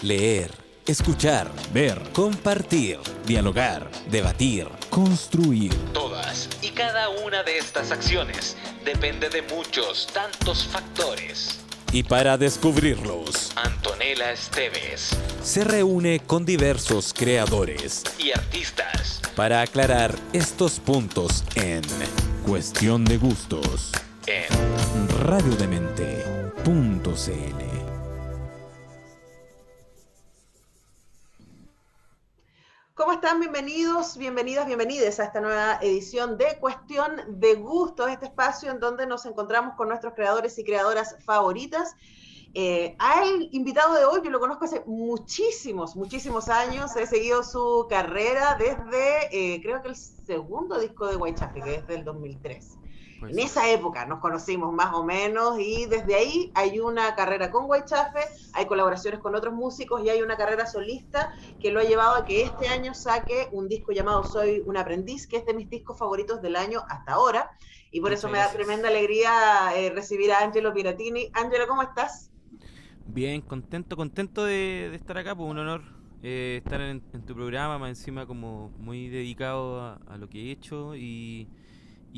Leer, escuchar, ver, compartir, dialogar, debatir, construir. Todas y cada una de estas acciones depende de muchos, tantos factores. Y para descubrirlos, Antonella Esteves se reúne con diversos creadores y artistas para aclarar estos puntos en Cuestión de Gustos en radiodemente.cl. ¿Cómo están? Bienvenidos, bienvenidas, bienvenides a esta nueva edición de Cuestión de Gustos, este espacio en donde nos encontramos con nuestros creadores y creadoras favoritas. Al invitado de hoy, yo lo conozco hace muchísimos años, he seguido su carrera desde, creo que el segundo disco de Guaychafe, que es del 2003. Pues en esa época nos conocimos más o menos y desde ahí hay una carrera con Guaychafe, hay colaboraciones con otros músicos y hay una carrera solista que lo ha llevado a que este año saque un disco llamado Soy un aprendiz, que es de mis discos favoritos del año hasta ahora, y por eso me da tremenda alegría recibir a Angelo Piratini. Angelo, ¿cómo estás? Bien, contento de estar acá, pues un honor estar en tu programa, más encima como muy dedicado a lo que he hecho y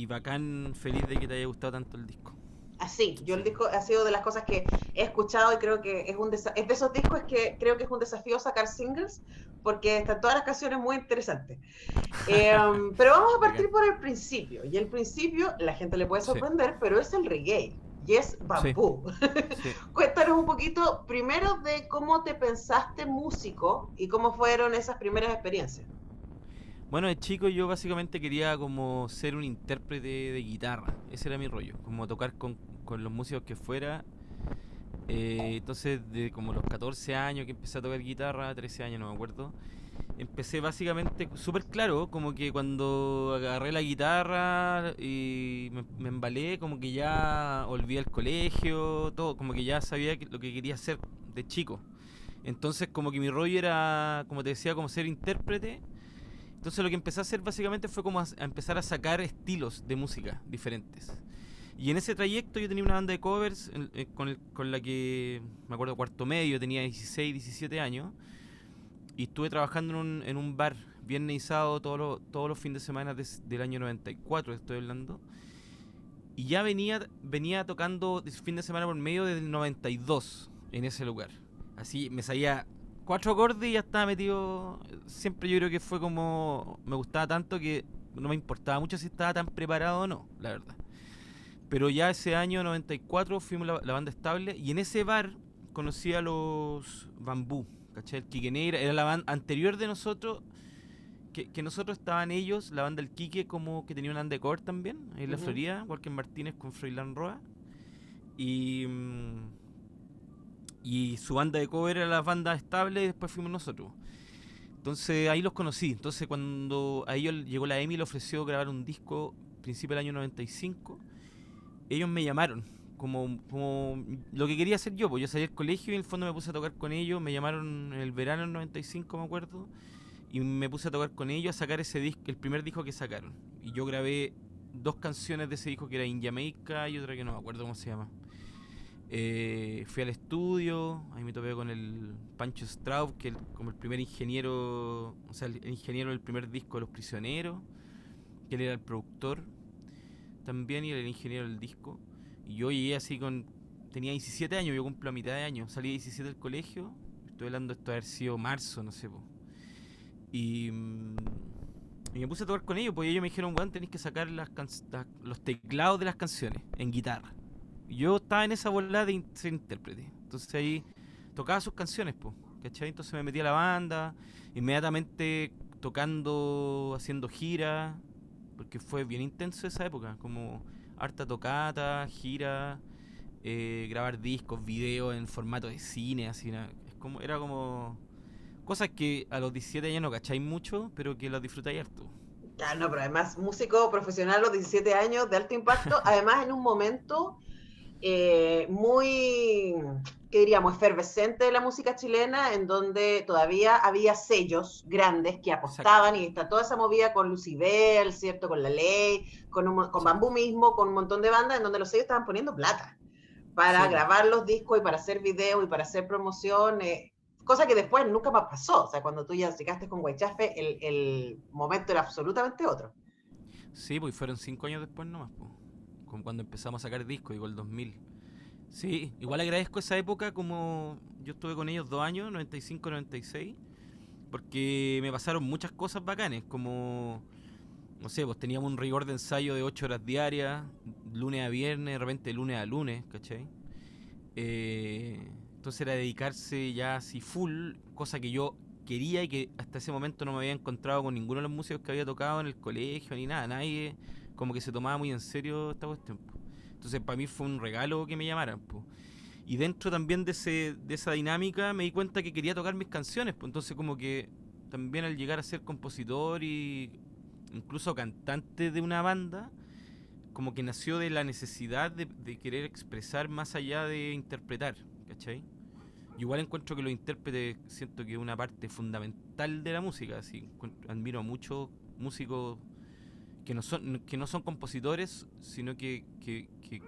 bacán, feliz de que te haya gustado tanto el disco. Así, yo el disco ha sido de las cosas que he escuchado y creo que es de esos discos que creo que es un desafío sacar singles porque están todas las canciones muy interesantes. Pero vamos a partir por el principio, y el principio la gente le puede sorprender, sí, pero es el reggae. Y es bambú. Sí. Cuéntanos un poquito primero de cómo te pensaste músico y cómo fueron esas primeras experiencias. Bueno, de chico yo básicamente quería como ser un intérprete de guitarra. Ese era mi rollo, como tocar con los músicos que fuera. Entonces de como los 14 años que empecé a tocar guitarra, 13 años no me acuerdo, empecé básicamente súper claro, como que cuando agarré la guitarra y me embalé, como que ya olvidé el colegio, todo, como que ya sabía lo que quería hacer de chico. Entonces como que mi rollo era, como te decía, como ser intérprete. Entonces lo que empecé a hacer básicamente fue como a empezar a sacar estilos de música diferentes. Y en ese trayecto yo tenía una banda de covers con la que, me acuerdo, cuarto medio, tenía 16, 17 años. Y estuve trabajando en un bar, viernes y sábado, todos los fines de semana del año 94, estoy hablando. Y ya venía tocando fin de semana por medio desde el 92 en ese lugar. Así me salía 4 acordes y ya estaba metido. Siempre yo creo que fue como, me gustaba tanto que no me importaba mucho si estaba tan preparado o no, la verdad. Pero ya ese año 94 fuimos la banda estable y en ese bar conocí a los Bambú, ¿cachai? El Quique Negra, era la banda anterior de nosotros, que nosotros estaban ellos, la banda del Quique, como que tenía una banda de cover también, en la Florida, Walker Martínez con Froilán Roa. Y su banda de cover era la banda estable y después fuimos nosotros. Entonces ahí los conocí. Entonces cuando a ellos llegó la EMI y le ofreció grabar un disco principio del año 95, ellos me llamaron como lo que quería hacer yo, pues yo salí del colegio y en el fondo me puse a tocar con ellos. Me llamaron en el verano del 95, me acuerdo, y me puse a tocar con ellos a sacar ese disco, el primer disco que sacaron. Y yo grabé 2 canciones de ese disco, que era In Jamaica y otra que no me acuerdo cómo se llama. Fui al estudio, ahí me topé con el Pancho Straub, que como el primer ingeniero, o sea, el ingeniero del primer disco de Los Prisioneros, que él era el productor también y era el ingeniero del disco. Y yo llegué así tenía 17 años, yo cumplo a mitad de año, salí a 17 del colegio, estoy hablando de esto haber sido marzo, no sé, y me puse a tocar con ellos, porque ellos me dijeron, bueno, tenéis que sacar los teclados de las canciones en guitarra. Yo estaba en esa bola de ser intérprete. Entonces ahí tocaba sus canciones, ¿cachai? Entonces me metí a la banda, inmediatamente tocando, haciendo giras, porque fue bien intenso esa época, como harta tocata, gira, grabar discos, videos en formato de cine, así, era como cosas que a los 17 años no cacháis mucho, pero que las disfrutáis harto. Ah, no, pero además músico profesional a los 17 años, de alto impacto, además en un momento muy, ¿qué diríamos?, efervescente de la música chilena, en donde todavía había sellos grandes que apostaban. Exacto. Y está toda esa movida con Lucibel, ¿cierto?, con La Ley, con Bambú mismo, con un montón de bandas en donde los sellos estaban poniendo plata para grabar los discos y para hacer videos y para hacer promoción. cosa que después nunca más pasó. O sea, cuando tú ya llegaste con Guaychafe, el momento era absolutamente otro. Sí, pues fueron 5 años después nomás, pues. Como cuando empezamos a sacar discos, digo, el 2000. Sí, igual agradezco esa época, como yo estuve con ellos 2 años, 95-96, porque me pasaron muchas cosas bacanes, como, no sé, pues teníamos un rigor de ensayo de 8 horas diarias, lunes a viernes, de repente lunes a lunes, ¿cachai? Entonces era dedicarse ya así full, cosa que yo quería y que hasta ese momento no me había encontrado con ninguno de los músicos que había tocado en el colegio ni nada, nadie como que se tomaba muy en serio esta cuestión, po. Entonces para mí fue un regalo que me llamaran, po. Y dentro también de esa dinámica me di cuenta que quería tocar mis canciones, pues entonces como que también al llegar a ser compositor y incluso cantante de una banda, como que nació de la necesidad de querer expresar más allá de interpretar, ¿cachai? Yo igual encuentro que los intérpretes siento que es una parte fundamental de la música, así, admiro a muchos músicos que no son compositores, sino que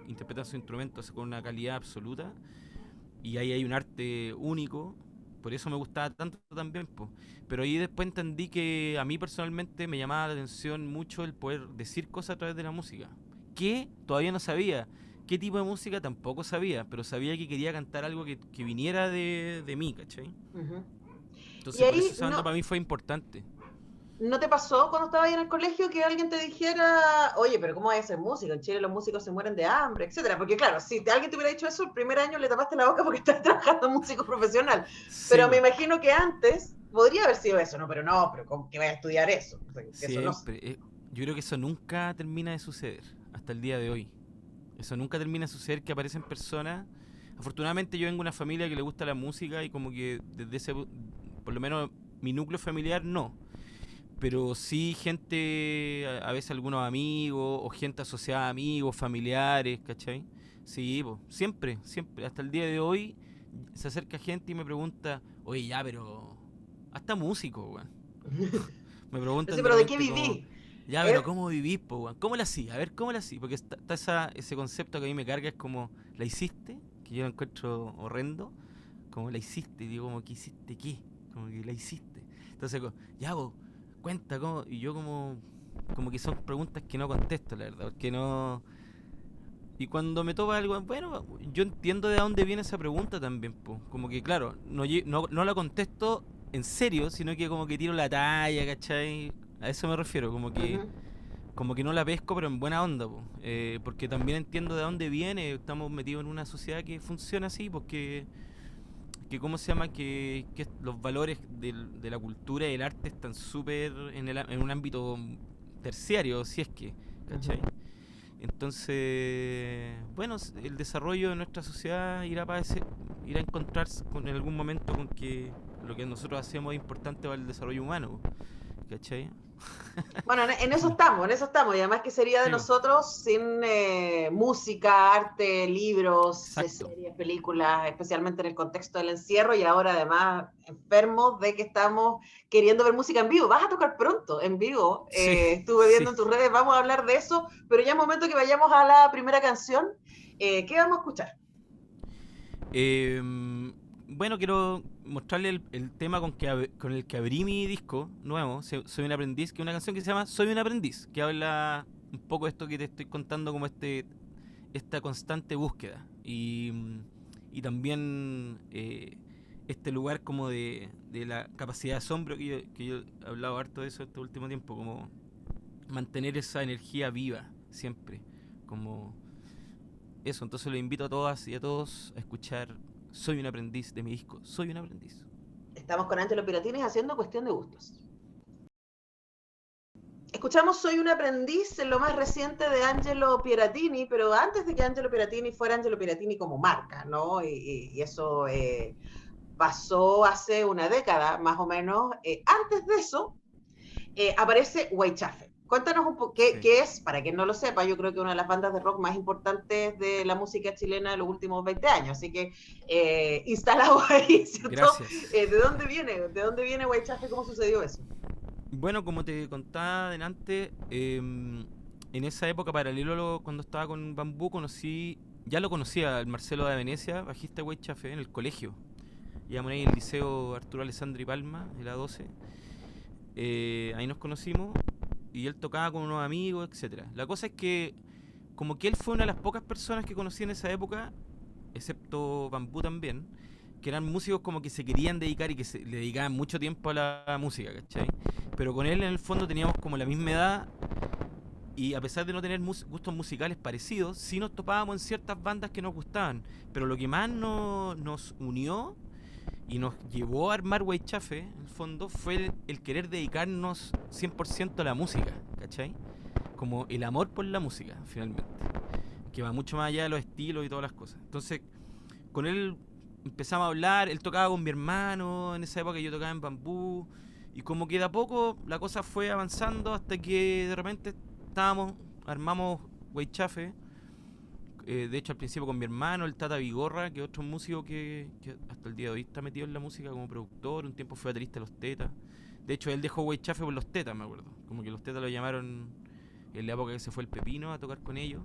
interpretan su instrumento con una calidad absoluta, y ahí hay un arte único, por eso me gustaba tanto también, po. Pero ahí después entendí que a mí personalmente me llamaba la atención mucho el poder decir cosas a través de la música, que todavía no sabía. ¿Qué tipo de música? Tampoco sabía, pero sabía que quería cantar algo que viniera de mí, ¿cachai? Uh-huh. Y Entonces por eso ahí esa banda para mí fue importante. ¿no te pasó cuando estabas ahí en el colegio que alguien te dijera, oye, pero ¿cómo hay que ser músico? En Chile los músicos se mueren de hambre, etcétera? Porque claro, si alguien te hubiera dicho eso, el primer año le tapaste la boca porque estás trabajando en músico profesional. Sí, Pero me po. imagino que antes podría haber sido eso, ¿no? Pero ¿cómo que vaya a estudiar eso? O sea, que eso no. Siempre. Yo creo que eso nunca termina de suceder, hasta el día de hoy. Eso nunca termina de suceder, que aparecen personas. Afortunadamente yo vengo de una familia que le gusta la música y como que desde ese, por lo menos mi núcleo familiar no. Pero sí gente, a veces algunos amigos o gente asociada a amigos, familiares, ¿cachai? Sí, po, siempre, siempre. Hasta el día de hoy se acerca gente y me pregunta, oye, ya, pero hasta músico, weón. Me preguntan Así, de pero ¿de qué repente como, viví? ya, pero ¿cómo vivís, po, weón? ¿Cómo la hacís? A ver, ¿cómo la hacís? Porque está ese concepto que a mí me carga, es como, ¿la hiciste? Que yo lo encuentro horrendo. Como, ¿la hiciste? Y digo, como, ¿qué hiciste qué? Como que la hiciste. Entonces, ya, po, cuenta cómo. Y yo como que son preguntas que no contesto, la verdad, porque no. Y cuando me toca algo, bueno, yo entiendo de dónde viene esa pregunta también, po. Como que, claro, no la contesto en serio, sino que como que tiro la talla, ¿cachai? A eso me refiero, Uh-huh. como que no la pesco, pero en buena onda, po. Porque también entiendo de dónde viene. Estamos metidos en una sociedad que funciona así, porque que cómo se llama, que los valores de la cultura y el arte están súper en un ámbito terciario, si es que, ¿cachai? Uh-huh. Entonces, bueno, el desarrollo de nuestra sociedad irá a encontrarse en algún momento con que lo que nosotros hacemos es importante para el desarrollo humano, ¿cachai? Bueno, en eso estamos, y además que sería de Sí, nosotros sin música, arte, libros, exacto. series, películas, especialmente en el contexto del encierro y ahora además enfermos de que estamos queriendo ver música en vivo. Vas a tocar pronto en vivo, Sí, estuve sí. viendo en tus redes, vamos a hablar de eso, pero ya es momento que vayamos a la primera canción. ¿Qué vamos a escuchar? Bueno, quiero mostrarle el tema con el que abrí mi disco nuevo, Soy un aprendiz, que es una canción que se llama Soy un aprendiz, que habla un poco de esto que te estoy contando, como esta constante búsqueda. Y también este lugar como de la capacidad de asombro, que yo he hablado harto de eso este último tiempo, como mantener esa energía viva siempre, como eso. Entonces los invito a todas y a todos a escuchar Soy un aprendiz, de mi disco Soy un aprendiz. Estamos con Angelo Piratini haciendo Cuestión de Gustos. Escuchamos Soy un aprendiz, en lo más reciente de Angelo Piratini, pero antes de que Angelo Piratini fuera Angelo Piratini como marca, ¿no? Y eso pasó hace una década, más o menos. Antes de eso, aparece Guaychafe. Cuéntanos un poco Sí. qué es, para quien no lo sepa, yo creo que una de las bandas de rock más importantes de la música chilena de los últimos 20 años. Así que instalado ahí, ¿cierto? Gracias. ¿De dónde viene? ¿De dónde viene Guaychafe? ¿Cómo sucedió eso? Bueno, como te contaba adelante, en esa época, paralelo cuando estaba con Bambú, ya lo conocía al Marcelo de Venecia, bajista de Guaychafe, en el colegio. íbamos ahí en el Liceo Arturo Alessandri Palma, en la 12. Ahí nos conocimos y él tocaba con unos amigos, etcétera. La cosa es que como que él fue una de las pocas personas que conocí en esa época, excepto Bambú también, que eran músicos como que se querían dedicar y que le dedicaban mucho tiempo a la música, ¿cachai? Pero con él en el fondo teníamos como la misma edad y a pesar de no tener gustos musicales parecidos, sí nos topábamos en ciertas bandas que nos gustaban. Pero lo que más nos unió y nos llevó a armar Weichafe, en el fondo, fue el querer dedicarnos 100% a la música, ¿cachai? Como el amor por la música, finalmente. Que va mucho más allá de los estilos y todas las cosas. Entonces, con él empezamos a hablar, él tocaba con mi hermano, en esa época yo tocaba en Bambú, y como que de a poco la cosa fue avanzando hasta que de repente armamos Weichafe. De hecho al principio con mi hermano, el Tata Vigorra, que es otro músico que hasta el día de hoy está metido en la música como productor, un tiempo fue baterista de Los Tetas. De hecho él dejó Weichafe por Los Tetas, me acuerdo, como que Los Tetas lo llamaron en la época que se fue el Pepino a tocar con ellos,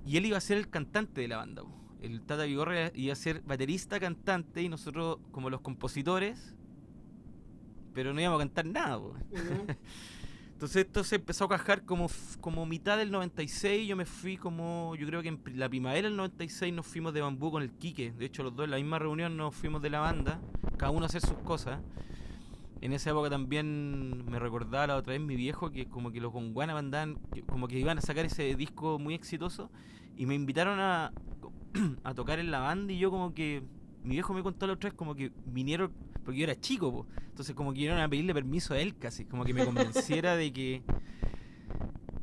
y él iba a ser el cantante de la banda. El Tata Vigorra iba a ser baterista, cantante, y nosotros como los compositores, pero no íbamos a cantar nada. Uh-huh. Entonces esto se empezó a cajar como mitad del 96, yo me fui yo creo que en la primavera del 96 nos fuimos de Bambú con el Quique, de hecho los dos en la misma reunión nos fuimos de la banda, cada uno a hacer sus cosas. En esa época también me recordaba la otra vez mi viejo que como que los Gonguana mandaban, como que iban a sacar ese disco muy exitoso y me invitaron a tocar en la banda, y yo como que, mi viejo me contó la otra vez como que vinieron, porque yo era chico, po. Entonces como que vinieron a pedirle permiso a él casi, como que me convenciera de que...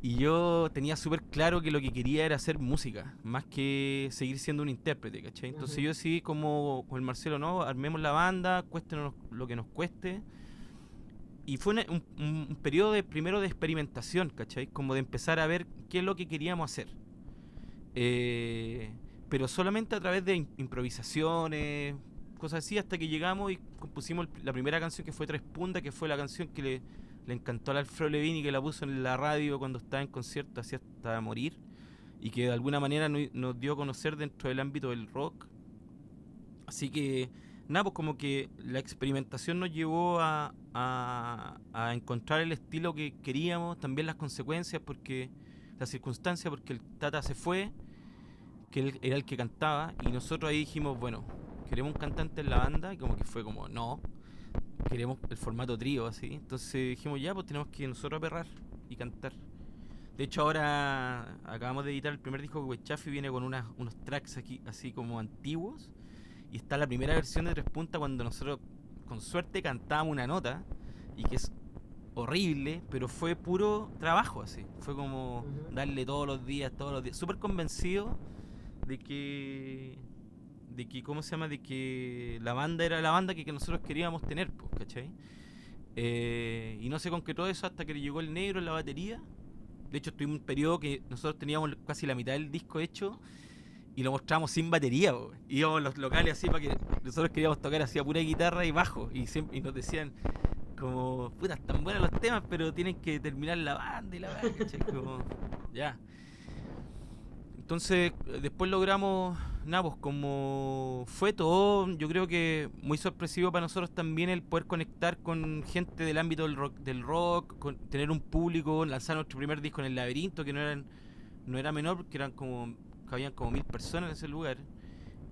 Y yo tenía súper claro que lo que quería era hacer música, más que seguir siendo un intérprete, ¿cachai? Entonces yo decidí como con el Marcelo, no, armemos la banda, cuéstenos lo que nos cueste. Y fue un periodo primero de experimentación, ¿cachai? Como de empezar a ver qué es lo que queríamos hacer. Pero solamente a través de improvisaciones, cosas así, hasta que llegamos y compusimos la primera canción, que fue Tres Puntas, que fue la canción que le encantó al Alfredo Levini, que la puso en la radio cuando estaba en concierto, así hasta morir, y que de alguna manera nos dio a conocer dentro del ámbito del rock. Así que, nada, pues como que la experimentación nos llevó a encontrar el estilo que queríamos, también las consecuencias, las circunstancias, porque el Tata se fue, que él era el que cantaba, y nosotros ahí dijimos, bueno, queremos un cantante en la banda, y como que fue como, no, queremos el formato trío, así. Entonces dijimos, ya, pues tenemos que nosotros aperrar y cantar. De hecho ahora acabamos de editar el primer disco de Weichafe, viene con unos tracks aquí, así como antiguos, y está la primera versión de Tres Puntas cuando nosotros con suerte cantábamos una nota, y que es horrible, pero fue puro trabajo, así. Fue como darle todos los días, súper convencido de que ¿cómo se llama? De que la banda era la banda que nosotros queríamos tener, pues, ¿cachai? Y no se concretó eso hasta que llegó el negro en la batería. De hecho, estuvimos un periodo que nosotros teníamos casi la mitad del disco hecho y lo mostramos sin batería, pues. Íbamos a los locales así para que nosotros queríamos tocar así a pura guitarra y bajo, y nos decían como, puta, están buenos los temas, pero tienen que terminar la banda y la banda, ¿cachai? Como, ya. Entonces, después logramos, nada, pues como fue todo, yo creo que muy sorpresivo para nosotros también el poder conectar con gente del ámbito del rock, tener un público, lanzar nuestro primer disco en El Laberinto, que no era menor, porque cabían como 1000 personas en ese lugar.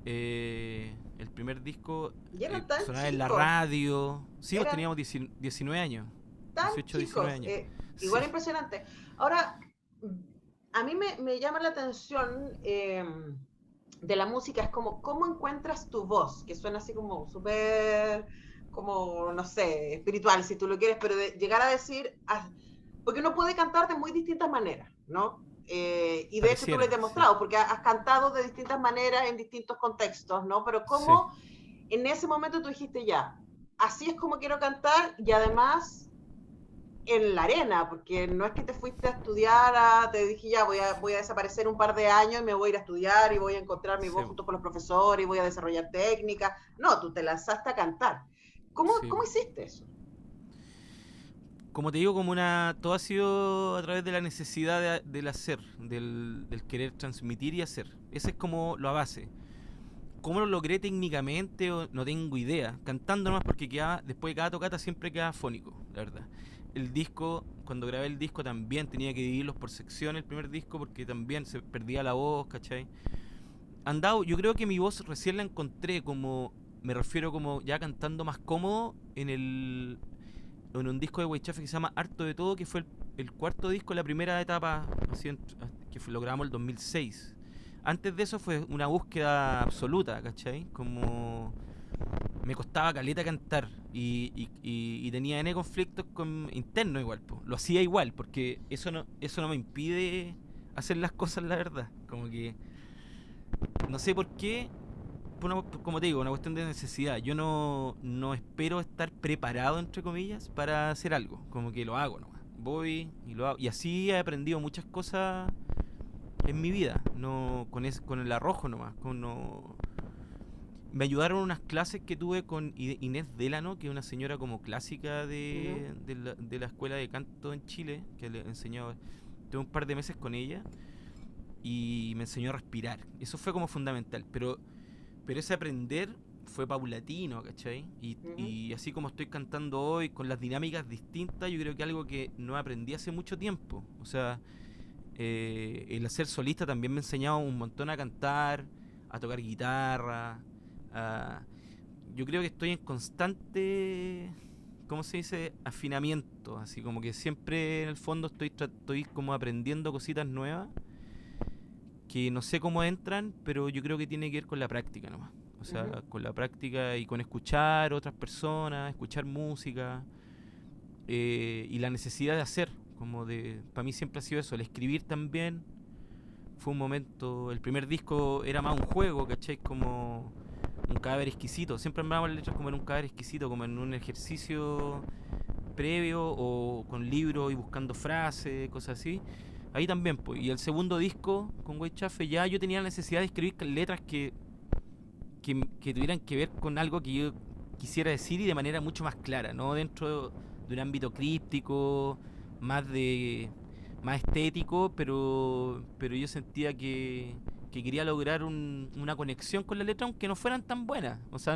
El primer disco sonaba en la radio. Sí, pues teníamos 19 años. Tan 18, chicos, 19 años. Igual sí. Impresionante. Ahora, a mí me llama la atención de la música, es como, ¿cómo encuentras tu voz? Que suena así como súper, como, no sé, espiritual, si tú lo quieres, pero de llegar a decir, porque uno puede cantar de muy distintas maneras, ¿no? Y de hecho tú lo has demostrado, sí. Porque has cantado de distintas maneras en distintos contextos, ¿no? Pero ¿cómo en ese momento tú dijiste ya, así es como quiero cantar, y además en la arena, porque no es que te fuiste a estudiar, te dije ya voy a desaparecer un par de años y me voy a ir a estudiar y voy a encontrar mi voz junto con los profesores y voy a desarrollar técnicas? No, tú te lanzaste a cantar. ¿Cómo hiciste eso? Como te digo, todo ha sido a través de la necesidad del hacer, del querer transmitir y hacer. Esa es como la base. cómo lo logré técnicamente, no tengo idea. Cantando nomás porque después de cada tocata siempre queda afónico, la verdad. El disco, cuando grabé el disco también tenía que dividirlos por secciones, el primer disco, porque también se perdía la voz, ¿cachai? Yo creo que mi voz recién la encontré me refiero como ya cantando más cómodo en un disco de Weichafe que se llama Harto de Todo, que fue el cuarto disco, la primera etapa, así, lo grabamos el 2006. Antes de eso fue una búsqueda absoluta, ¿cachai? Como me costaba caleta cantar y tenía N conflictos internos igual, po. Lo hacía igual, porque eso no me impide hacer las cosas, la verdad. Como que no sé por qué, como te digo, una cuestión de necesidad. Yo no espero estar preparado, entre comillas, para hacer algo. Como que lo hago nomás. Voy y lo hago. Y así he aprendido muchas cosas en mi vida. Con el arrojo nomás. Me ayudaron unas clases que tuve con Inés Delano, que es una señora como clásica de la escuela de canto en Chile, que le enseñaba. Tuve un par de meses con ella y me enseñó a respirar. Eso fue como fundamental. Pero ese aprender fue paulatino, ¿cachai? Y así como estoy cantando hoy, con las dinámicas distintas, yo creo que algo que no aprendí hace mucho tiempo. O sea, el hacer solista también me ha enseñado un montón a cantar, a tocar guitarra. Yo creo que estoy en constante, ¿cómo se dice? Afinamiento. Así como que siempre en el fondo estoy como aprendiendo cositas nuevas que no sé cómo entran, pero yo creo que tiene que ver con la práctica nomás. O sea, con la práctica y con escuchar otras personas, escuchar música, y la necesidad de hacer. Para mí siempre ha sido eso, el escribir también. Fue un momento, el primer disco era más un juego, ¿cachai? Como un cadáver exquisito. Siempre armábamos las letras como en un cadáver exquisito, como en un ejercicio previo o con libros y buscando frases, cosas así. Ahí también, pues. Y el segundo disco, con Weichafe, ya yo tenía la necesidad de escribir letras que tuvieran que ver con algo que yo quisiera decir y de manera mucho más clara, no dentro de un ámbito críptico, más estético, pero yo sentía que quería lograr una conexión con la letra, aunque no fueran tan buenas. O sea,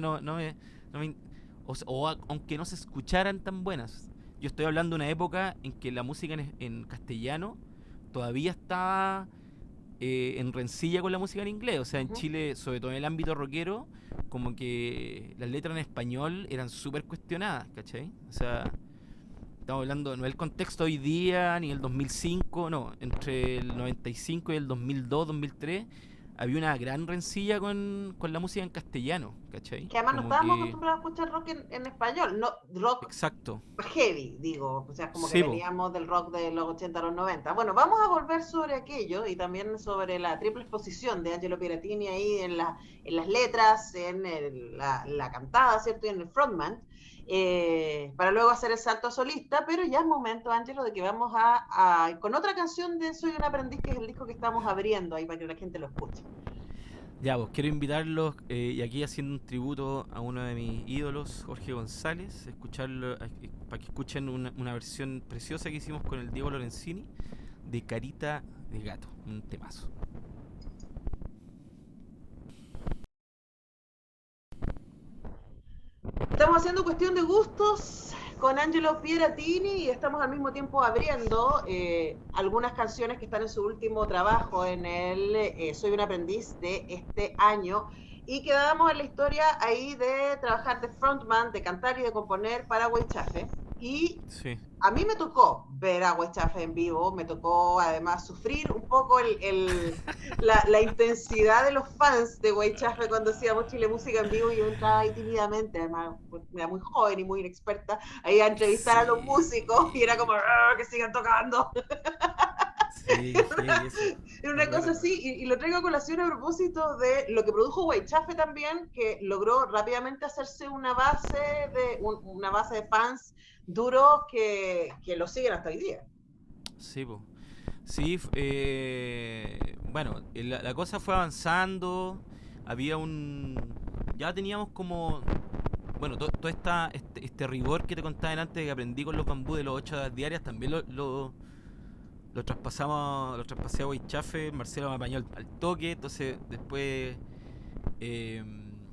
aunque no se escucharan tan buenas. Yo estoy hablando de una época en que la música en castellano todavía estaba en rencilla con la música en inglés. O sea, en Chile, sobre todo en el ámbito rockero, como que las letras en español eran súper cuestionadas, ¿cachai? O sea, estamos hablando, no el contexto hoy día, ni el 2005, no, entre el 95 y el 2002, 2003, había una gran rencilla con la música en castellano, ¿cachai? Que además no estábamos acostumbrados a escuchar rock en español, no rock. Exacto. Heavy, digo, o sea, como Sí, que veníamos del rock de los 80 a los 90. Bueno, vamos a volver sobre aquello y también sobre la triple exposición de Angelo Piratini ahí en las letras, en la cantada, ¿cierto? Y en el frontman, para luego hacer el salto solista, pero ya es momento, Angelo, de que vamos con otra canción de Soy un aprendiz, que es el disco que estamos abriendo ahí para que la gente lo escuche. Ya, pues quiero invitarlos, y aquí haciendo un tributo a uno de mis ídolos, Jorge González, para que escuchen una versión preciosa que hicimos con el Diego Lorenzini de Carita de Gato, un temazo. Estamos haciendo cuestión de gustos con Angelo Piratini y estamos al mismo tiempo abriendo algunas canciones que están en su último trabajo en el Soy un aprendiz de este año, y quedamos en la historia ahí de trabajar de frontman, de cantar y de componer para Weichafe. Y sí, a mí me tocó ver a Weichafe en vivo, me tocó además sufrir un poco la intensidad de los fans de Weichafe cuando hacíamos Chile Música en vivo, y yo entraba ahí tímidamente, además era muy joven y muy inexperta, ahí a entrevistar a los músicos y era como que sigan tocando. Sí, Era una cosa así, y lo traigo a colación a propósito de lo que produjo Weichafe también, que logró rápidamente hacerse una base de fans duros que lo siguen hasta hoy día. Sí, pues. Sí, bueno, la cosa fue avanzando, ya teníamos como, bueno, todo este rigor que te contaba antes, que aprendí con los bambú de los 8 horas diarias, también lo traspasé a Weichafe. Marcelo me apañó al toque, entonces después Eh,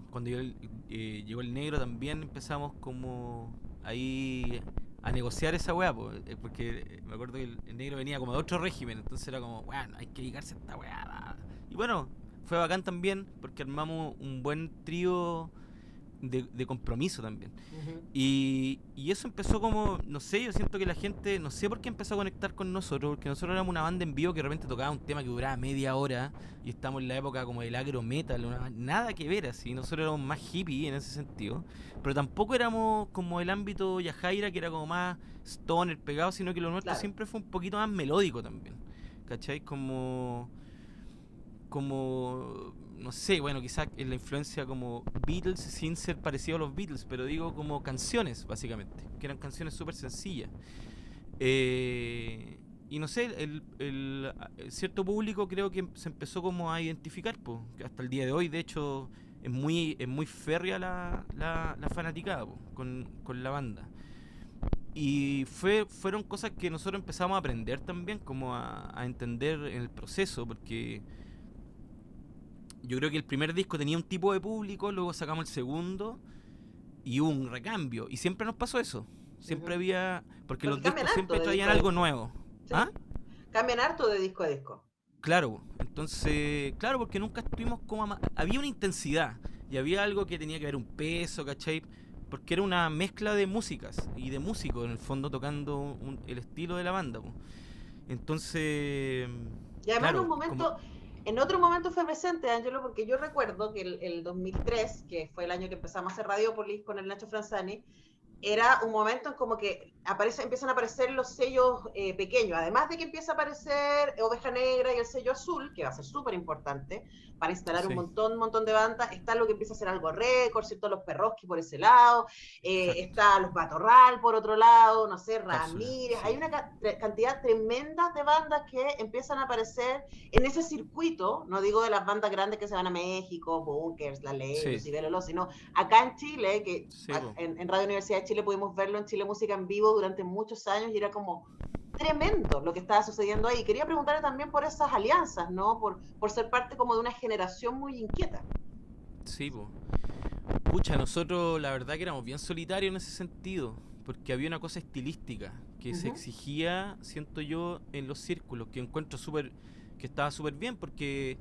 Cuando llegó el negro también empezamos como ahí a negociar esa weá, porque me acuerdo que el negro venía como de otro régimen, entonces era como, bueno, hay que dedicarse a esta weá. Y bueno, fue bacán también porque armamos un buen trío de compromiso también. Ujú. Y eso empezó como, no sé, yo siento que la gente, no sé por qué empezó a conectar con nosotros, porque nosotros éramos una banda en vivo que de repente tocaba un tema que duraba media hora y estamos en la época como del agro metal, nada que ver así, nosotros éramos más hippie en ese sentido, pero tampoco éramos como el ámbito Yajaira que era como más stoner pegado, sino que lo nuestro Claro. siempre fue un poquito más melódico también, ¿cachai? Como no sé, bueno, quizás en la influencia como Beatles sin ser parecido a los Beatles, pero digo como canciones, básicamente, que eran canciones súper sencillas. Y no sé, el cierto público creo que se empezó como a identificar, pues, hasta el día de hoy, de hecho, es muy férrea la fanaticada po, con la banda. Y fueron cosas que nosotros empezamos a aprender también, como a entender en el proceso, porque yo creo que el primer disco tenía un tipo de público, luego sacamos el segundo y hubo un recambio. Y siempre nos pasó eso. Siempre Ujú. había. Porque Porque los cambian discos harto siempre de traían disco a algo disco. nuevo. ¿Ah? Sí, cambian harto de disco a disco. Claro. Entonces, claro, porque nunca estuvimos como. Había una intensidad y había algo que tenía que ver un peso, ¿cachai? Porque era una mezcla de músicas y de músicos en el fondo tocando el estilo de la banda, po. Entonces, Y además claro, como. en otro momento fue presente, Angelo, porque yo recuerdo que el 2003, que fue el año que empezamos a hacer Radiopolis con el Nacho Franzani, era un momento en como que empiezan a aparecer los sellos pequeños, además de que empieza a aparecer Oveja Negra y el sello azul, que va a ser súper importante para instalar Sí, un montón de bandas, está lo que empieza a ser algo récord, ¿cierto? Los Perroski por ese lado, exacto. está los Batorral por otro lado, no sé, Cápsula, Ramírez, hay sí. una cantidad tremenda de bandas que empiezan a aparecer en ese circuito, no digo de las bandas grandes que se van a México, Bunkers, La Ley, Sí, Lucibel, Oló, sino acá en Chile, que sí, po. en Radio Universidad de Chile pudimos verlo en Chile Música en Vivo durante muchos años y era como tremendo lo que estaba sucediendo ahí. Quería preguntarle también por esas alianzas, ¿no? Por ser parte como de una generación muy inquieta. Sí, po. Pucha, nosotros la verdad que éramos bien solitarios en ese sentido, porque había una cosa estilística que Uh se -huh. exigía, siento yo, en los círculos, que encuentro que estaba súper bien, porque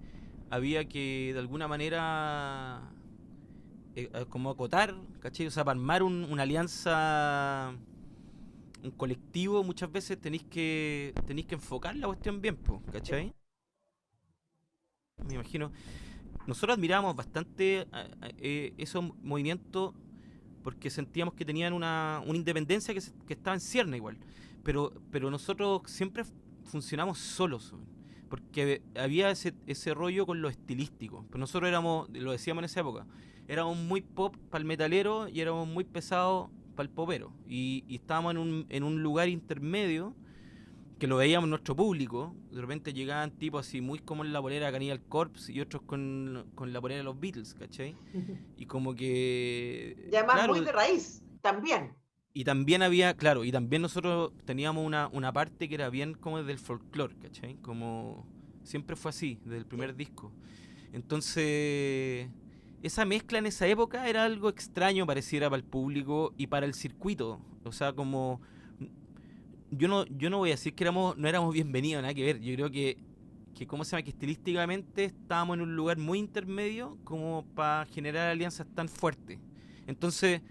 había que de alguna manera como acotar, ¿cachai? O sea, para armar una alianza, un colectivo, muchas veces tenéis que enfocar la cuestión bien, po, Sí. ¿cachai? Me imagino. Nosotros admirábamos bastante esos movimientos porque sentíamos que tenían una independencia que estaba en cierne igual. Pero nosotros siempre funcionamos solos, porque había ese rollo con lo estilístico. Pero nosotros éramos, lo decíamos en esa época, éramos muy pop para el metalero y éramos muy pesados para el popero. Y estábamos en un lugar intermedio que lo veíamos en nuestro público. De repente llegaban tipos así muy como en la polera de Cannibal Corpse y otros con la polera de los Beatles, ¿cachai? Y como Y que, además claro, muy de raíz, también. y también había, claro, y también nosotros teníamos una parte que era bien como del folclore, ¿cachai? Como siempre fue así, desde el Sí. primer disco. Entonces, esa mezcla en esa época era algo extraño, pareciera, para el público y para el circuito. O sea, como yo no voy a decir que no éramos bienvenidos, nada que ver. Yo creo que ¿cómo se llama? Que estilísticamente estábamos en un lugar muy intermedio como para generar alianzas tan fuertes. Entonces,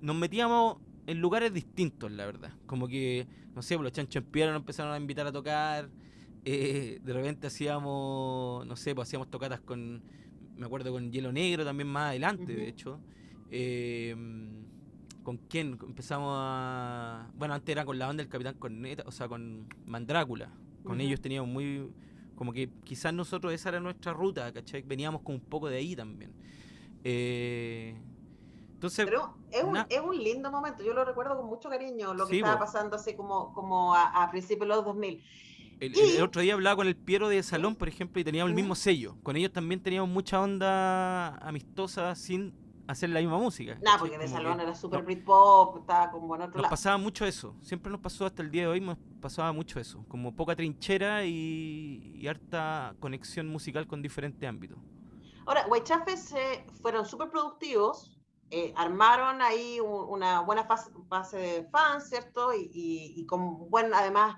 nos metíamos en lugares distintos, la verdad. Como que, no sé, pues los Chancho en Piedra nos empezaron a invitar a tocar. De repente hacíamos, no sé, pues hacíamos tocatas me acuerdo con Hielo Negro también más Uh adelante, de -huh. hecho. Eh, ¿Con quién? Empezamos a. Bueno, antes era con la banda del Capitán Corneta, o sea, con Mandrácula. Uh Con -huh. ellos teníamos muy. Como que quizás nosotros esa era nuestra ruta, ¿cachai? Veníamos con un poco de ahí también. Eh, entonces, Pero na, es un lindo momento, yo lo recuerdo con mucho cariño, lo que sí, estaba po. pasando así como a principios de los 2000. El Y, otro día hablaba con el Piero de ¿sí? Salón, por ejemplo, y teníamos Uh el mismo -huh. sello. Con ellos también teníamos mucha onda amistosa sin hacer la misma música, Nada, ¿cachai? porque de Como Salón que era no, super Britpop, estaba como en otro nos lado. pasaba mucho eso. Siempre nos pasó hasta el día de hoy, nos pasaba mucho eso. Como poca trinchera y harta conexión musical con diferentes ámbitos. Ahora, Huaychafes fueron súper productivos, armaron ahí una buena base de fans, ¿cierto? Y con además,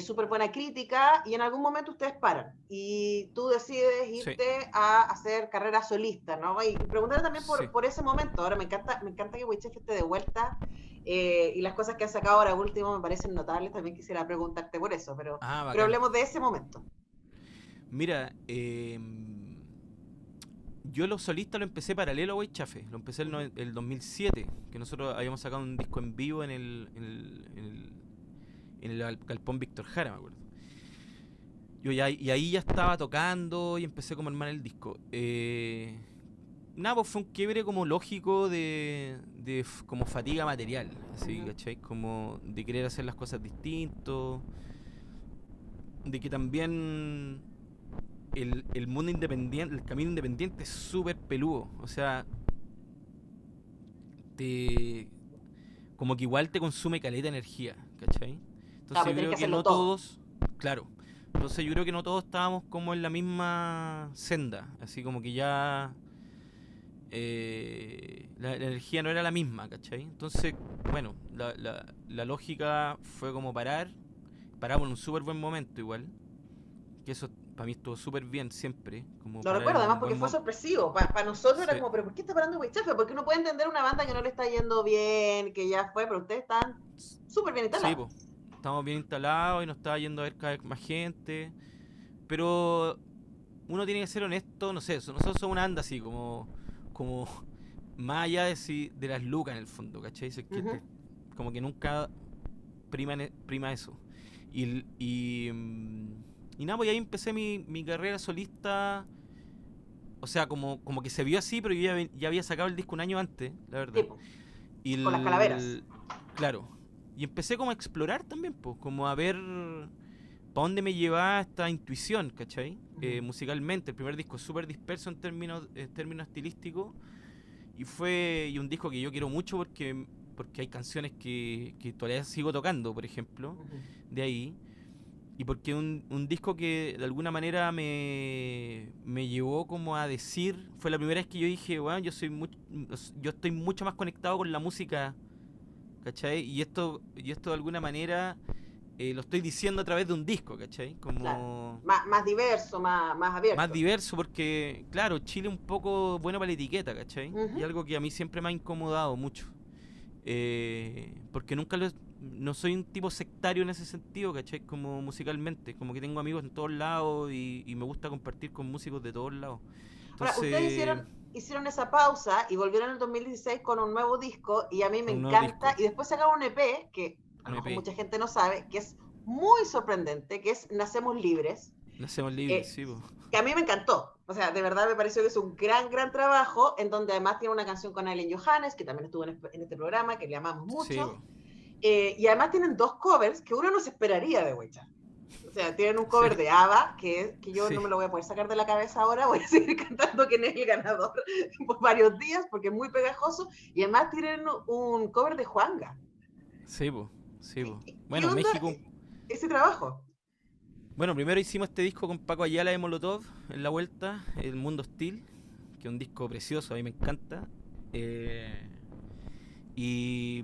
súper buena crítica, y en algún momento ustedes paran y tú decides Sí, irte a hacer carrera solista, ¿no? Y preguntar también sí. por ese momento. Ahora me encanta que Huaychafes esté de vuelta, y las cosas que ha sacado ahora último me parecen notables. También quisiera preguntarte por eso, Ah, pero bacán. hablemos de ese momento. Mira, yo lo solista lo empecé paralelo a Weichafe. Lo empecé el 2007, que nosotros habíamos sacado un disco en vivo en el Galpón Víctor Jara, me acuerdo. Y ahí ya estaba tocando y empecé como a armar el disco. Nada, pues fue un quiebre como lógico de como fatiga material, así, ¿cachai? Como de querer hacer las cosas distintos, de que también el mundo independiente, el camino independiente es súper peludo, o sea, te como que igual te consume caleta de energía, ¿cachai? Claro, Entonces pero yo tienes que creo que hacerlo no todo. todos, claro, entonces yo creo que no todos estábamos como en la misma senda, así como que ya la energía no era la misma, ¿cachai? Entonces, bueno, la lógica fue como paramos en un súper buen momento igual, que eso para mí estuvo súper bien siempre, como Lo parar recuerdo, en además, un porque buen fue momento. sorpresivo. Para nosotros era Sí, como, pero ¿por qué está parando Huichafe? Porque uno puede entender una banda que no le está yendo bien, que ya fue, pero ustedes están súper bien sí, instalados. pues, estamos bien instalados y nos estaba yendo a ver cada vez más gente, pero uno tiene que ser honesto, no sé, nosotros somos una banda así, como más allá de las lucas en el fondo, ¿cachai? Es que Ujú. como que nunca prima eso. Y nada, pues ahí empecé mi carrera solista. O sea, como que se vio así, pero yo ya había sacado el disco un año antes, la Sí, verdad. po, Y con las calaveras. claro. Y empecé como a explorar también, pues, como a ver para dónde me llevaba esta intuición, ¿cachai? Ujú. Musicalmente, el primer disco es súper disperso en términos estilísticos. Y un disco que yo quiero mucho porque hay canciones que todavía sigo tocando, por ejemplo, Ujú. de ahí. Y porque un disco que de alguna manera me llevó como a decir, fue la primera vez que yo dije, bueno, yo estoy mucho más conectado con la música, ¿cachai? Y esto de alguna manera lo estoy diciendo a través de un disco, ¿cachai? Claro. Como Más diverso, más más abierto. diverso porque, claro, Chile es un poco bueno para la etiqueta, ¿cachai? Y Ujú. algo que a mí siempre me ha incomodado mucho. Porque no soy un tipo sectario en ese sentido, ¿cachai? Como musicalmente, como que tengo amigos en todos lados y me gusta compartir con músicos de todos lados. Ahora, ustedes Entonces, hicieron esa pausa y volvieron en el 2016 con un nuevo disco, y a mí me con un nuevo encanta. disco, Y después sacaron un EP que a un lo mejor EP, mucha gente no sabe, que es muy sorprendente, que es Nacemos Libres, Nacemos Libres, eh, sí, po. que a mí me encantó. O sea, de verdad me pareció que es un gran trabajo, en donde además tiene una canción con Aileen Johannes, que también estuvo en este programa, que le amamos Sí, mucho. po. Y además tienen dos covers que uno no se esperaría de Wecha. O sea, tienen un cover Sí, de ABBA, que yo no sí. me lo voy a poder sacar de la cabeza ahora, voy a seguir cantando quién es el ganador por varios días, porque es muy pegajoso. Y además tienen un cover de Juanga. Sí, po. Sí, po. ¿Qué Bueno, onda México. ese trabajo? Bueno, primero hicimos este disco con Paco Ayala de Molotov en la vuelta, El Mundo Hostil, que es un disco precioso, a mí me encanta. Eh, y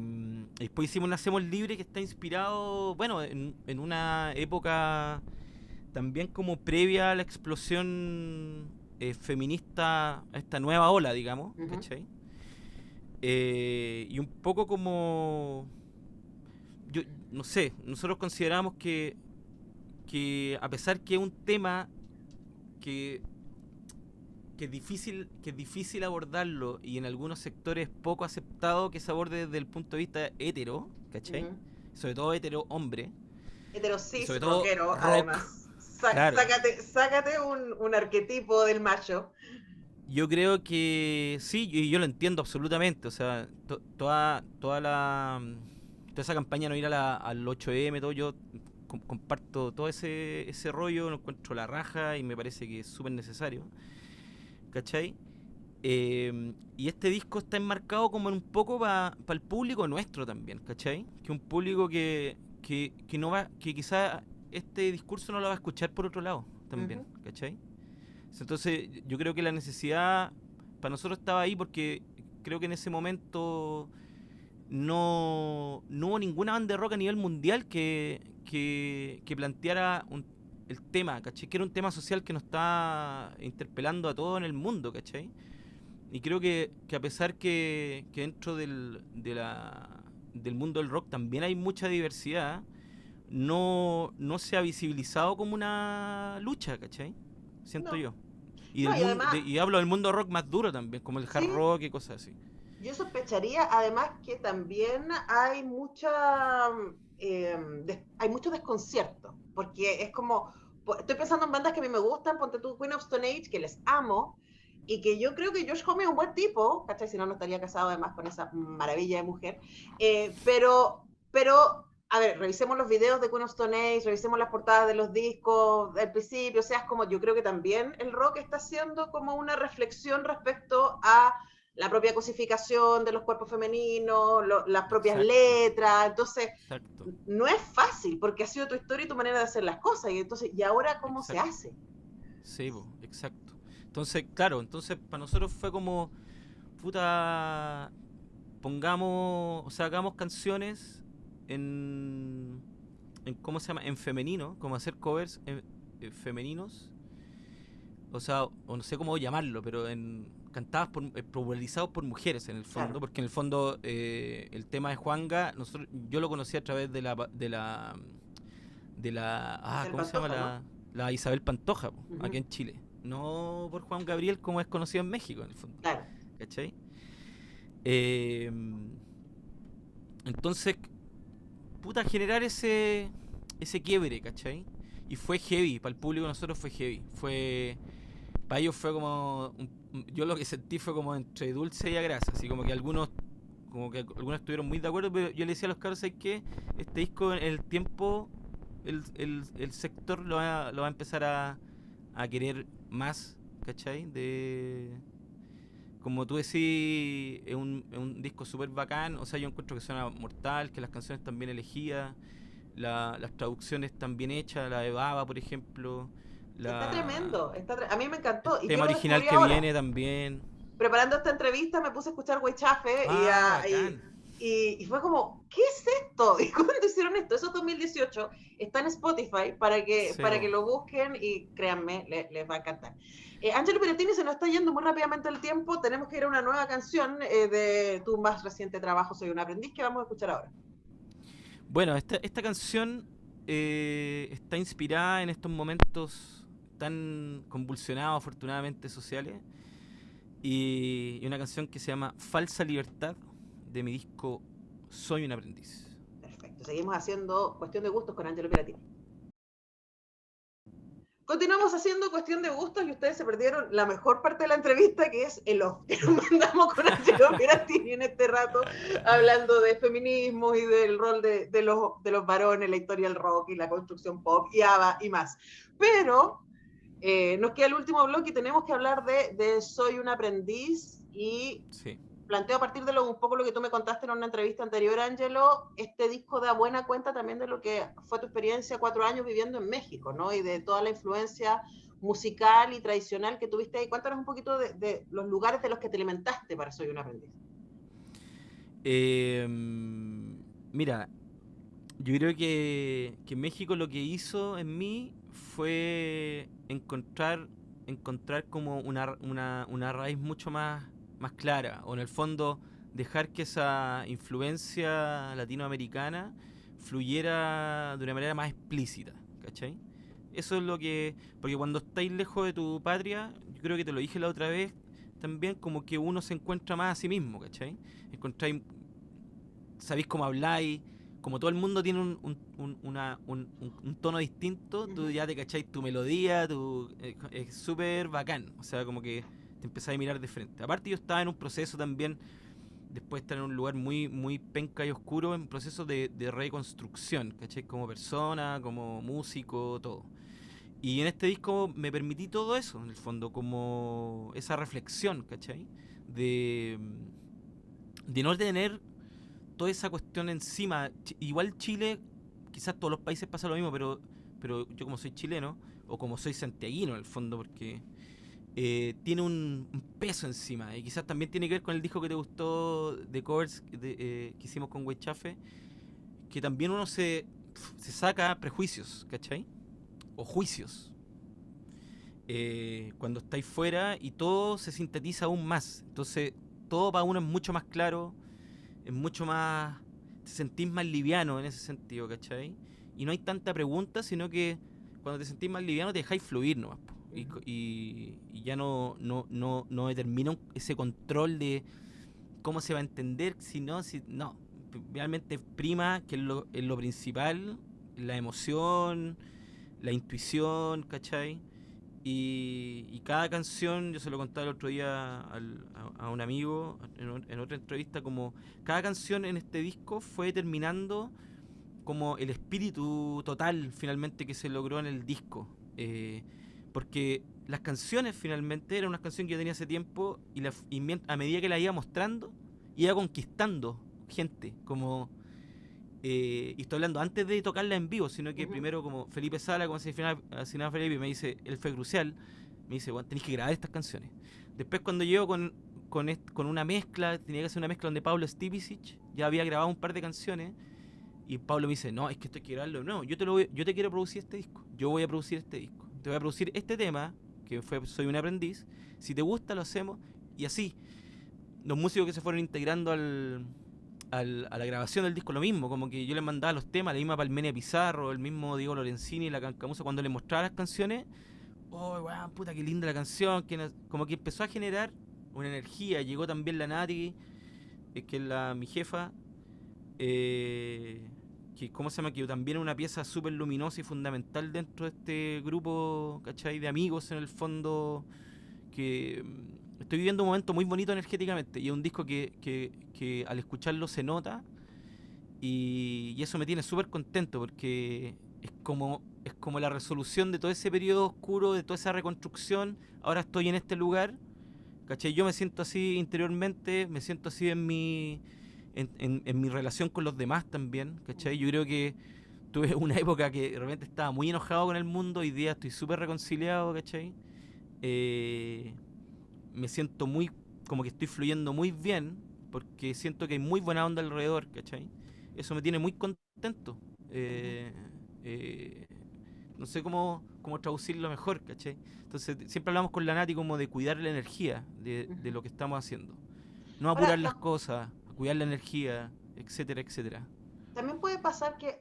después hicimos Nacemos Libre, que está inspirado, bueno, en una época también como previa a la explosión feminista, a esta nueva ola, digamos, Uh -huh. ¿cachai? Y un poco como, yo no sé, nosotros consideramos que a pesar que es un tema que, que es difícil abordarlo y en algunos sectores poco aceptado que se aborde desde el punto de vista hetero, Uh ¿cachai? -huh. Sobre todo hetero hombre y Heterosis, sobre todo rockero, rock, además. claro. Sácate un arquetipo del macho. Yo creo que sí, y yo lo entiendo absolutamente, o sea, toda esa campaña no ir al 8M, todo, yo comparto todo ese rollo, lo encuentro la raja y me parece que es súper necesario, ¿cachai? Y este disco está enmarcado como en un poco para el público nuestro también, ¿cachai? Que un público que no va, que quizá este discurso no lo va a escuchar por otro lado Uh también, -huh. ¿cachai? Entonces yo creo que la necesidad para nosotros estaba ahí porque creo que en ese momento no hubo ninguna banda de rock a nivel mundial que planteara el tema, ¿cachai? Que era un tema social que nos está interpelando a todo en el mundo, ¿cachai? Y creo que a pesar que dentro del mundo del rock también hay mucha diversidad, no se ha visibilizado como una lucha, ¿cachai? Siento No, yo. Y, no, y además, y hablo del mundo rock más duro también, como el hard sí, rock y cosas así. yo sospecharía además que también hay mucha, hay mucho desconcierto, porque es como, estoy pensando en bandas que a mí me gustan, ponte tú Queen of Stone Age, que les amo, y que yo creo que Josh Homme es un buen tipo, ¿cachai? Si no, no estaría casado además con esa maravilla de mujer, pero, a ver, revisemos los videos de Queen of Stone Age, revisemos las portadas de los discos del principio, o sea, es como, yo creo que también el rock está haciendo como una reflexión respecto a la propia cosificación de los cuerpos femeninos, las propias Exacto, letras, entonces exacto, no es fácil porque ha sido tu historia y tu manera de hacer las cosas, y entonces, ¿y ahora cómo se exacto. hace? Sí, po, exacto. Entonces, claro, entonces para nosotros fue como, puta, pongamos, o sea, hagamos canciones en ¿cómo se llama? En femenino, como hacer covers en femeninos, o sea, o no sé cómo llamarlo, pero cantadas popularizados por mujeres en el fondo, Claro, porque en el fondo el tema de Juanga, yo lo conocí a través hacer ¿cómo se llama? Pantoja, ¿no? La Isabel Pantoja, po, Uh aquí -huh. en Chile. No por Juan Gabriel como es conocido en México, en el fondo. Claro, ¿Cachai? Eh, entonces, puta, generar ese quiebre, ¿cachai? Y fue heavy, para el público de nosotros fue heavy. Para ellos fue como, yo lo que sentí fue como entre dulce y agrasa, así como que algunos estuvieron muy de acuerdo, pero yo le decía a los caros, ¿sabes qué? Este disco en el tiempo, el sector lo va a empezar a querer más, ¿cachai? Como tú decís, es un disco súper bacán, o sea, yo encuentro que suena mortal, que las canciones están bien elegidas, las traducciones están bien hechas, la de Baba, por ejemplo, está la, tremendo, a mí me el encantó, y yo tema lo original descubrí que ahora. viene también. Preparando esta entrevista me puse a escuchar Weichafe Ah, bacán. y fue como, ¿qué es esto? ¿Y cuándo hicieron esto? Eso es 2018, está en Spotify para que Sebo. lo busquen y créanme, les va a encantar. Angelo Pirottini, se nos está yendo muy rápidamente el tiempo, tenemos que ir a una nueva canción de tu más reciente trabajo, Soy un aprendiz, que vamos a escuchar ahora. Bueno, esta canción está inspirada en estos momentos tan convulsionados, afortunadamente, sociales. Y una canción que se llama Falsa Libertad, de mi disco Soy un aprendiz. Perfecto, seguimos haciendo Cuestión de Gustos con Angelo Pirottini. Continuamos haciendo cuestión de gustos y ustedes se perdieron la mejor parte de la entrevista, que es el off que nos mandamos con Angelo Pirottini en este rato, hablando de feminismo y del rol de los varones, la historia del rock y la construcción pop y ABBA y más. Pero nos queda el último bloque y tenemos que hablar de Soy un aprendiz y Sí. planteo a partir de un poco lo que tú me contaste en una entrevista anterior, Angelo, este disco da buena cuenta también de lo que fue tu experiencia 4 años viviendo en México, ¿no? Y de toda la influencia musical y tradicional que tuviste ahí. Cuéntanos un poquito de los lugares de los que te alimentaste para Soy un aprendiz. Eh, Mira, yo creo que México lo que hizo en mí fue encontrar como una raíz mucho más clara, o en el fondo dejar que esa influencia latinoamericana fluyera de una manera más explícita, ¿cachai? Eso es lo que... Porque cuando estáis lejos de tu patria, yo creo que te lo dije la otra vez, también como que uno se encuentra más a sí mismo, ¿cachai? Encontráis, sabéis cómo habláis, como todo el mundo tiene un tono distinto, Uh tú -huh. ya te cacháis tu melodía, es súper bacán, o sea, como que te empezáis a mirar de frente. Aparte yo estaba en un proceso también, después de estar en un lugar muy penca y oscuro, en proceso de reconstrucción, ¿cachai? Como persona, como músico, todo. Y en este disco me permití todo eso, en el fondo, como esa reflexión, ¿cachai? De, de no tener toda esa cuestión encima. Igual Chile, quizás todos los países pasa lo mismo, pero yo como soy chileno, o como soy santiaguino en el fondo, porque tiene un peso encima. Y quizás también tiene que ver con el disco que te gustó de covers que hicimos con Weichafe, que también uno se saca prejuicios, ¿cachai? O juicios. Cuando estáis fuera y todo se sintetiza aún más. Entonces, todo para uno es mucho más claro, es mucho más... Te sentís más liviano en ese sentido, ¿cachai? Y no hay tanta pregunta, sino que cuando te sentís más liviano te dejáis fluir nomás. Y ya no determina ese control de cómo se va a entender, no, realmente prima que es lo principal, la emoción, la intuición, ¿cachai? Y cada canción, yo se lo contaba el otro día a un amigo en otra entrevista, como cada canción en este disco fue determinando como el espíritu total finalmente que se logró en el disco. Porque las canciones finalmente eran unas canciones que yo tenía hace tiempo y a medida que la iba mostrando, iba conquistando gente, como... y estoy hablando antes de tocarla en vivo, sino que primero como Felipe Sala, como asesinaba Felipe, me dice, él fue crucial, me dice, bueno, tenéis que grabar estas canciones. Después cuando llego con una mezcla, tenía que hacer una mezcla donde Pablo Stipicic ya había grabado un par de canciones, y Pablo me dice, no, es que esto hay que grabarlo, no, yo te quiero producir este disco, yo voy a producir este disco, te voy a producir este tema, que fue Soy un aprendiz, si te gusta lo hacemos, y así, los músicos que se fueron integrando a la grabación del disco lo mismo, como que yo les mandaba los temas, la misma Palmenia Pizarro, el mismo Diego Lorenzini, la Cancamusa, cuando les mostraba las canciones, oh, weón, puta, qué linda la canción, como que empezó a generar una energía, llegó también la Nati, que es mi jefa, que ¿cómo se llama? Que también es una pieza súper luminosa y fundamental dentro de este grupo, ¿cachai? De amigos en el fondo, que estoy viviendo un momento muy bonito energéticamente y es un disco que al escucharlo se nota y eso me tiene súper contento porque es como la resolución de todo ese periodo oscuro, de toda esa reconstrucción. Ahora estoy en este lugar, ¿cachai? Yo me siento así interiormente, me siento así en mi relación con los demás también, ¿cachai? Yo creo que tuve una época que de repente estaba muy enojado con el mundo, hoy día estoy súper reconciliado, ¿cachai? Me siento muy, como que estoy fluyendo muy bien, porque siento que hay muy buena onda alrededor, ¿cachai? Eso me tiene muy contento. Eh, no sé cómo traducirlo mejor, ¿cachai? Entonces siempre hablamos con la Nati como de cuidar la energía de lo que estamos haciendo. No apurar Ahora, las cosas, cuidar la energía, etcétera, etcétera. también puede pasar que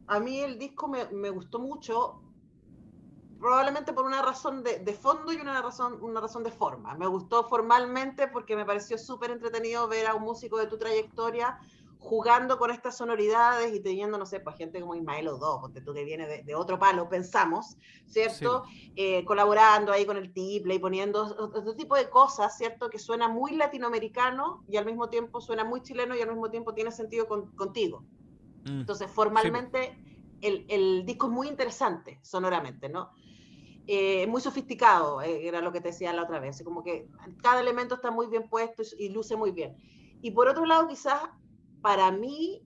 a mí el disco me gustó mucho, probablemente por una razón de fondo y una razón de forma. Me gustó formalmente porque me pareció súper entretenido ver a un músico de tu trayectoria jugando con estas sonoridades y teniendo, no sé, pues gente como Ismael Odó, porque tú que viene de otro palo, pensamos, Sí, ¿cierto? Colaborando ahí con el tiple y poniendo otro tipo de cosas, ¿cierto? Que suena muy latinoamericano y al mismo tiempo suena muy chileno y al mismo tiempo tiene sentido contigo. mm, Entonces, sí, po. formalmente, el disco es muy interesante, sonoramente, ¿no? Muy sofisticado, era lo que te decía la otra vez, como que cada elemento está muy bien puesto y luce muy bien. Y por otro lado, quizás para mí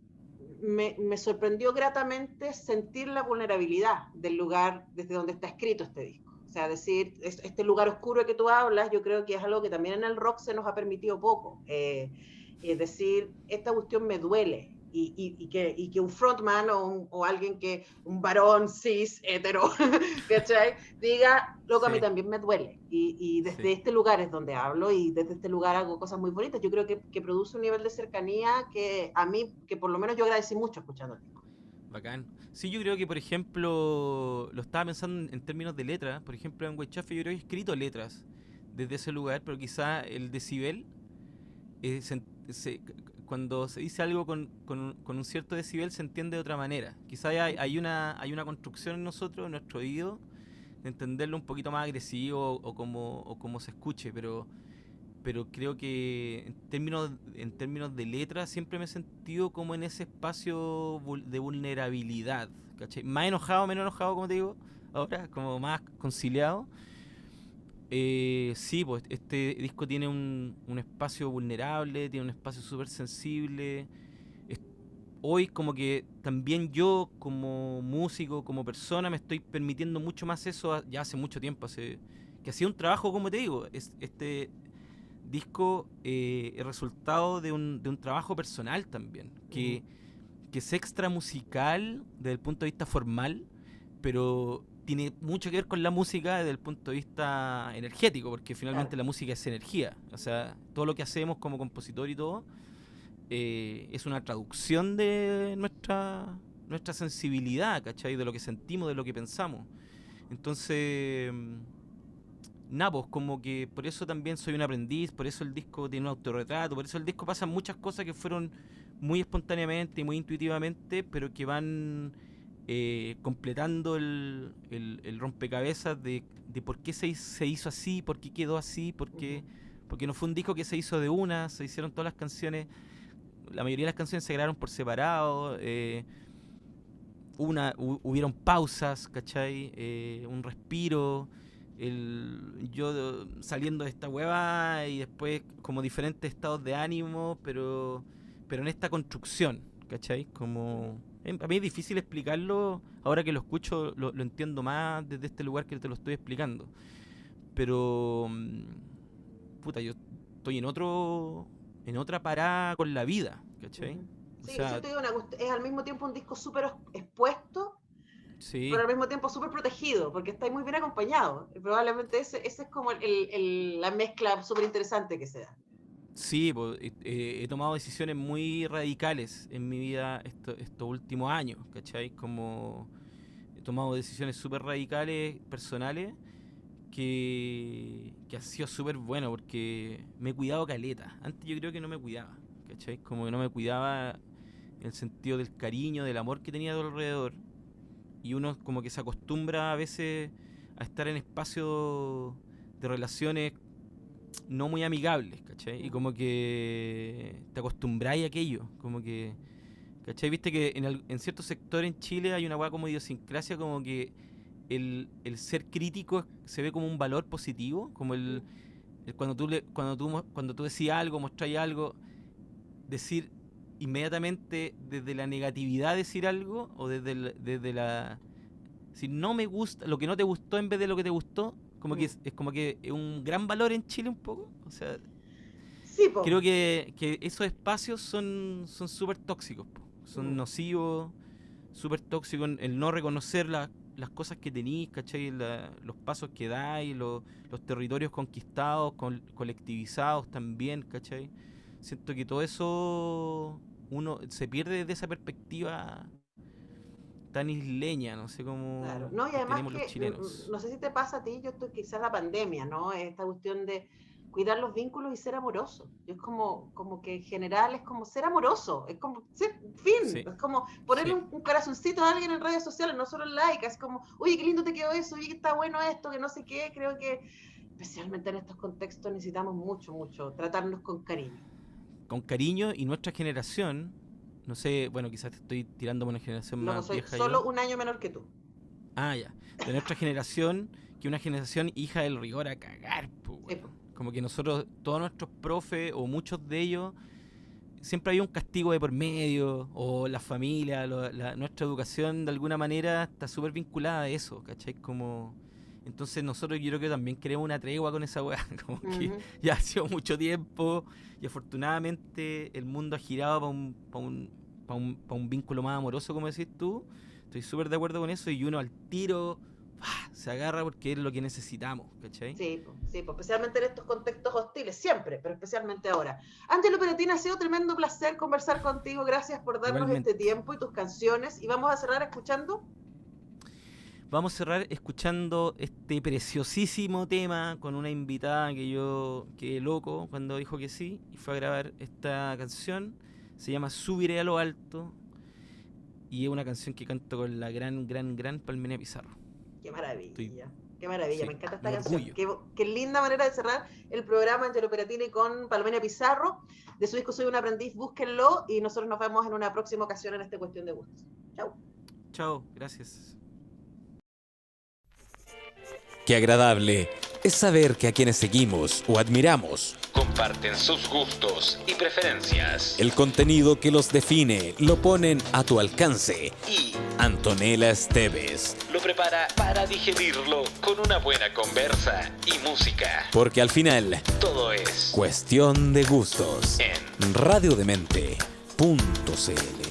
me sorprendió gratamente sentir la vulnerabilidad del lugar desde donde está escrito este disco. O sea, decir, este lugar oscuro que tú hablas, yo creo que es algo que también en el rock se nos ha permitido poco. Es decir, esta cuestión me duele, y que un frontman o alguien un varón cis, hetero, ¿cachai? Diga, loco, a mí Sí, también me duele. Y desde sí. este lugar es donde hablo y desde este lugar hago cosas muy bonitas. Yo creo que produce un nivel de cercanía que a mí, que por lo menos yo agradecí mucho escuchando el disco. Bacán. Sí, yo creo que, por ejemplo, lo estaba pensando en términos de letras. Por ejemplo, en Weichafe yo creo que he escrito letras desde ese lugar, pero quizá el decibel, eh, se, se- cuando se dice algo con un cierto decibel se entiende de otra manera. Quizá hay una construcción en nosotros, en nuestro oído, de entenderlo un poquito más agresivo o como se escuche, pero creo que en términos de letra siempre me he sentido como en ese espacio de vulnerabilidad, ¿cachai? Más enojado, menos enojado, como te digo, ahora, como más conciliado. Sí, pues este disco tiene un espacio vulnerable, tiene un espacio súper sensible. Es- Hoy como que también yo como músico, como persona, me estoy permitiendo mucho más eso ya hace mucho tiempo, hace ha sido un trabajo, como te digo, este disco es resultado de un trabajo personal también, que es extra musical desde el punto de vista formal, pero tiene mucho que ver con la música desde el punto de vista energético, porque finalmente la música es energía. O sea, todo lo que hacemos como compositor y todo es una traducción de nuestra sensibilidad, ¿cachai? De lo que sentimos, de lo que pensamos. Entonces, nada, pues como que por eso también soy un aprendiz, por eso el disco tiene un autorretrato, por eso el disco pasan muchas cosas que fueron muy espontáneamente y muy intuitivamente, pero que van completando el rompecabezas de por qué se hizo así, por qué quedó así, porque no fue un disco que se hizo de una, se hicieron todas las canciones, la mayoría de las canciones se grabaron por separado, hubieron pausas, ¿cachai? Un respiro, yo saliendo de esta hueva y después como diferentes estados de ánimo, pero en esta construcción, ¿cachai? Como a mí es difícil explicarlo, ahora que lo escucho lo entiendo más desde este lugar que te lo estoy explicando, pero puta, yo estoy en otra parada con la vida, ¿cachai? Sí, O sea, yo te digo es al mismo tiempo un disco súper expuesto, sí. pero al mismo tiempo súper protegido, porque estáis muy bien acompañado. Y probablemente ese es como la mezcla súper interesante que se da. Sí, pues, he tomado decisiones muy radicales en mi vida estos últimos años, ¿cachai? Como he tomado decisiones súper radicales, personales, que ha sido súper bueno porque me he cuidado caleta. Antes yo creo que no me cuidaba, ¿cachai? Como que no me cuidaba en el sentido del cariño, del amor que tenía a tu alrededor. Y uno como que se acostumbra a veces a estar en espacios de relaciones no muy amigables, ¿cachai? Y como que te acostumbráis a aquello, como que, ¿cachai? Viste que en ciertos sectores en Chile hay una hueá como idiosincrasia, como que el ser crítico se ve como un valor positivo, como cuando tú decís algo, mostráis algo, decir inmediatamente desde la negatividad decir algo, o desde la... Si no me gusta, lo que no te gustó en vez de lo que te gustó, como que es como que es un gran valor en Chile un poco. O sea, Sí, po. creo que esos espacios son súper tóxicos, po. Son nocivos, súper tóxicos el no reconocer las cosas que tenéis, ¿cachai? Los pasos que dais, los territorios conquistados, colectivizados también, ¿cachai? Siento que todo eso uno se pierde desde esa perspectiva tan isleña, no sé Claro, cómo no, y que además tenemos los que, chilenos. no sé si te pasa a ti, yo estoy quizás la pandemia, ¿no? Esta cuestión de cuidar los vínculos y ser amoroso. Es como que en general es como ser amoroso, es como ser fin, Sí, es como ponerle sí. un corazoncito a alguien en redes sociales, no solo en like, es como, oye, qué lindo te quedó eso, oye, que está bueno esto, que no sé qué, creo que especialmente en estos contextos necesitamos mucho tratarnos con cariño. Con cariño y nuestra generación, no sé, bueno, quizás te estoy tirando por una generación Loco, más soy vieja solo yo. un año menor que tú. Ah, ya. De nuestra generación, que una generación hija del rigor a cagar, pues, Sí, bueno. po. Como que nosotros, todos nuestros profes, o muchos de ellos, siempre había un castigo de por medio, o la familia, nuestra educación de alguna manera está súper vinculada a eso, ¿cachai? Como... Entonces nosotros yo creo que también queremos una tregua con esa weá, como que ya ha sido mucho tiempo y afortunadamente el mundo ha girado para un vínculo más amoroso, como decís tú. Estoy súper de acuerdo con eso y uno al tiro se agarra porque es lo que necesitamos, ¿cachai? Sí, pues, especialmente en estos contextos hostiles, siempre, pero especialmente ahora. Ángelo Peretina, ha sido tremendo placer conversar contigo, gracias por darnos este Igualmente. tiempo y tus canciones, y vamos a cerrar escuchando. Vamos a cerrar escuchando este preciosísimo tema con una invitada que yo quedé loco cuando dijo que sí y fue a grabar esta canción. Se llama Subiré a lo alto y es una canción que canto con la gran Palmenia Pizarro. Qué Estoy, maravilla, qué maravilla, me sí, encanta esta un canción. orgullo. Qué linda manera de cerrar el programa Ángelo Peretina con Palmenia Pizarro. De su disco Soy un aprendiz, búsquenlo y nosotros nos vemos en una próxima ocasión en esta cuestión de gustos. Chau. Chao, gracias. Qué agradable. es saber que a quienes seguimos o admiramos comparten sus gustos y preferencias. El contenido que los define lo ponen a tu alcance y Antonella Esteves lo prepara para digerirlo con una buena conversa y música. Porque al final todo es cuestión de gustos en radiodemente.cl.